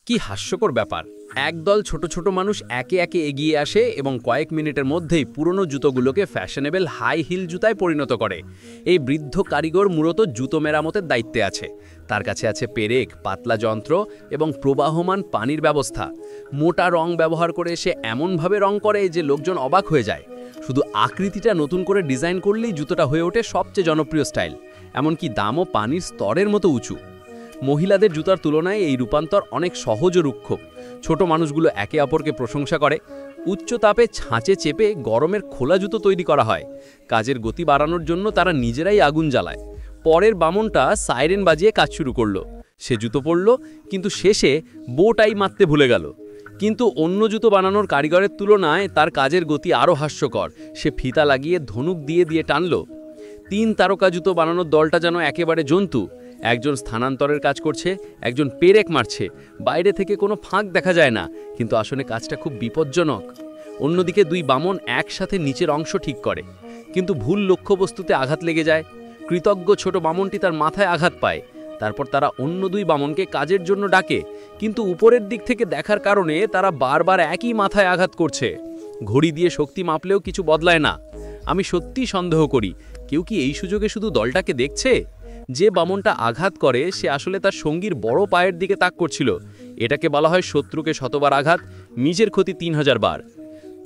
কি হাস্যকর ব্যাপার। একদল ছোট ছোট মানুষ একে একে এগিয়ে আসে এবং কয়েক মিনিটের মধ্যেই পুরনো জুতোগুলোকে ফ্যাশনেবল হাই হিল জুতায় পরিণত করে। এই বৃদ্ধ কারিগর মূলত জুতো মেরামতের দায়িত্বে আছে। তার কাছে আছে পেরেক, পাতলা যন্ত্র এবং প্রবাহমান পানির ব্যবস্থা। মোটা রং ব্যবহার করে সে এমনভাবে রং করে যে লোকজন অবাক হয়ে যায়। শুধু আকৃতিটা নতুন করে ডিজাইন করলেই জুতোটা হয়ে ওঠে সবচেয়ে জনপ্রিয় স্টাইল। এমনকি দামও পানির স্তরের মতো উঁচু। মহিলাদের জুতার তুলনায় এই রূপান্তর অনেক সহজ ও রুক্ষ। ছোট মানুষগুলো একে অপরকে প্রশংসা করে। উচ্চ তাপে ছাঁচে চেপে গরমের খোলা জুতো তৈরি করা হয়। কাজের গতি বাড়ানোর জন্য তারা নিজেরাই আগুন জ্বালায়। পরের বামনটা সাইরেন বাজিয়ে কাজ শুরু করলো। সে জুতো পরল, কিন্তু শেষে বোটাই মারতে ভুলে গেল। কিন্তু অন্য জুতো বানানোর কারিগরের তুলনায় তার কাজের গতি আরও হাস্যকর। সে ফিতা লাগিয়ে ধনুক দিয়ে দিয়ে টানল। 3 তারকা জুতো বানানোর দলটা যেন একেবারে জন্তু। একজন স্থানান্তরের কাজ করছে, একজন পেরেক মারছে। বাইরে থেকে কোনো ফাঁক দেখা যায় না, কিন্তু আসলে কাজটা খুব বিপজ্জনক। অন্যদিকে 2 বামন একসাথে নিচের অংশ ঠিক করে, কিন্তু ভুল লক্ষ্যবস্তুতে আঘাত লেগে যায়। কৃতজ্ঞ ছোট বামনটি তার মাথায় আঘাত পায়। তারপর তারা অন্য 2 বামনকে কাজের জন্য ডাকে, কিন্তু উপরের দিক থেকে দেখার কারণে তারা বারবার একই মাথায় আঘাত করছে। ঘড়ি দিয়ে শক্তি মাপলেও কিছু বদলায় না। আমি সত্যিই সন্দেহ করি, কেউ কি এই সুযোগে শুধু দলটাকে দেখছে? যে বামনটা আঘাত করে সে আসলে তার সঙ্গীর বড় পায়ের দিকে তাক করছিল। এটাকে বলা হয় শত্রুকে শতবার আঘাত, নিজের ক্ষতি 3000 বার।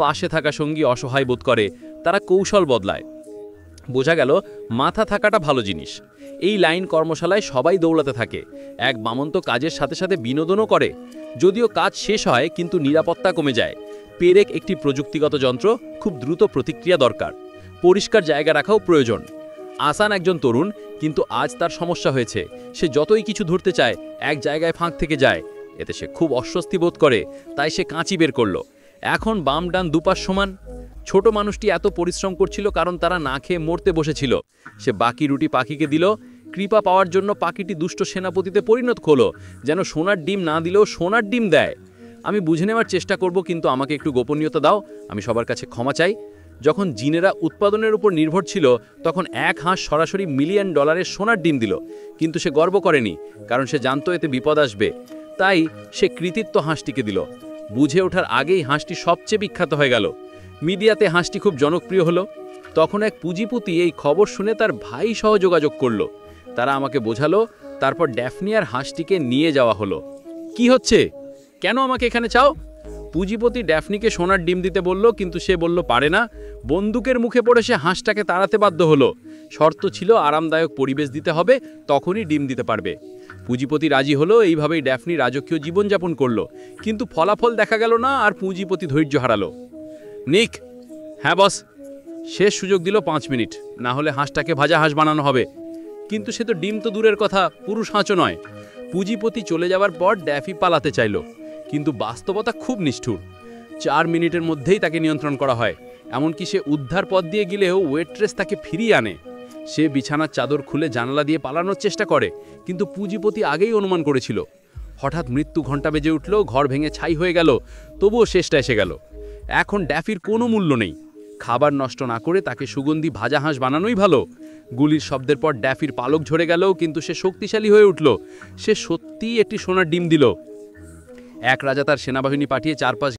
পাশে থাকা সঙ্গী অসহায় বোধ করে, তারা কৌশল বদলায়। বোঝা গেল মাথা থাকাটা ভালো জিনিস। এই লাইন কর্মশালায় সবাই দৌড়াতে থাকে। এক বামন তো কাজের সাথে সাথে বিনোদনও করে। যদিও কাজ শেষ হয়, কিন্তু নিরাপত্তা কমে যায়। পেরেক একটি প্রযুক্তিগত যন্ত্র, খুব দ্রুত প্রতিক্রিয়া দরকার। পরিষ্কার জায়গা রাখাও প্রয়োজন। আসান একজন তরুণ, কিন্তু আজ তার সমস্যা হয়েছে। সে যতই কিছু ধরতে চায়, এক জায়গায় ফাঁক থেকে যায়। এতে সে খুব অস্বস্তি বোধ করে, তাই সে কাঁচি বের করল। এখন বাম ডান দুপাশ সমান। ছোট মানুষটি এত পরিশ্রম করছিল কারণ তারা না খেয়ে মরতে বসেছিল। সে বাকি রুটি পাখিকে দিল। কৃপা পাওয়ার জন্য পাখিটি দুষ্ট সেনাপতিতে পরিণত হলো, যেন সোনার ডিম না দিলেও সোনার ডিম দেয়। আমি বুঝে নেওয়ার চেষ্টা করব, কিন্তু আমাকে একটু গোপনীয়তা দাও। আমি সবার কাছে ক্ষমা চাই। যখন জিনেরা উৎপাদনের উপর নির্ভর ছিল, তখন এক হাঁস সরাসরি $1 মিলিয়ন সোনার ডিম দিল। কিন্তু সে গর্ব করেনি, কারণ সে জানতো এতে বিপদ আসবে। তাই সে কৃতিত্ব হাঁসটিকে দিল। বুঝে ওঠার আগেই হাঁসটি সবচেয়ে বিখ্যাত হয়ে গেল। মিডিয়াতে হাঁসটি খুব জনপ্রিয় হলো। তখন এক পুঁজিপতি এই খবর শুনে তার ভাই সহ যোগাযোগ করল। তারা আমাকে বোঝালো। তারপর ড্যাফনি আর হাঁসটিকে নিয়ে যাওয়া হলো। কি হচ্ছে? কেন আমাকে এখানে চাও? পুঁজিপতি ড্যাফনিকে সোনার ডিম দিতে বলল, কিন্তু সে বলল পারে না। বন্দুকের মুখে পড়ে সে হাঁসটাকে তাড়াতে বাধ্য হলো। শর্ত ছিল আরামদায়ক পরিবেশ দিতে হবে, তখনই ডিম দিতে পারবে। পুঁজিপতি রাজি হলো। এইভাবেই ড্যাফনি রাজকীয় জীবনযাপন করলো। কিন্তু ফলাফল দেখা গেল না, আর পুঁজিপতি ধৈর্য হারালো। নিক। হ্যাঁ বস। শেষ সুযোগ দিল 5 মিনিট, না হলে হাঁসটাকে ভাজা হাঁস বানানো হবে। কিন্তু সে তো ডিম তো দূরের কথা, পুরুষ হাঁসও নয়। পুঁজিপতি চলে যাওয়ার পর ড্যাফি পালাতে চাইল, কিন্তু বাস্তবতা খুব নিষ্ঠুর। 4 মিনিটের মধ্যেই তাকে নিয়ন্ত্রণ করা হয়। এমনকি সে উদ্ধার পথ দিয়ে গেলেও ওয়েট্রেস তাকে ফিরিয়ে আনে। সে বিছানার চাদর খুলে জানালা দিয়ে পালানোর চেষ্টা করে, কিন্তু পুঁজিপতি আগেই অনুমান করেছিল। হঠাৎ মৃত্যু ঘণ্টা বেজে উঠল, ঘর ভেঙে ছাই হয়ে গেল। তবুও শেষটা এসে গেল। এখন ড্যাফির কোনো মূল্য নেই। খাবার নষ্ট না করে তাকে সুগন্ধি ভাজা হাঁস বানানোই ভালো। গুলির শব্দের পর ড্যাফির পালক ঝরে গেল, কিন্তু সে শক্তিশালী হয়ে উঠল। সে সত্যিই একটি সোনার ডিম দিল। এক রাজা তার সেনাবাহিনী পাঠিয়ে চারপাশ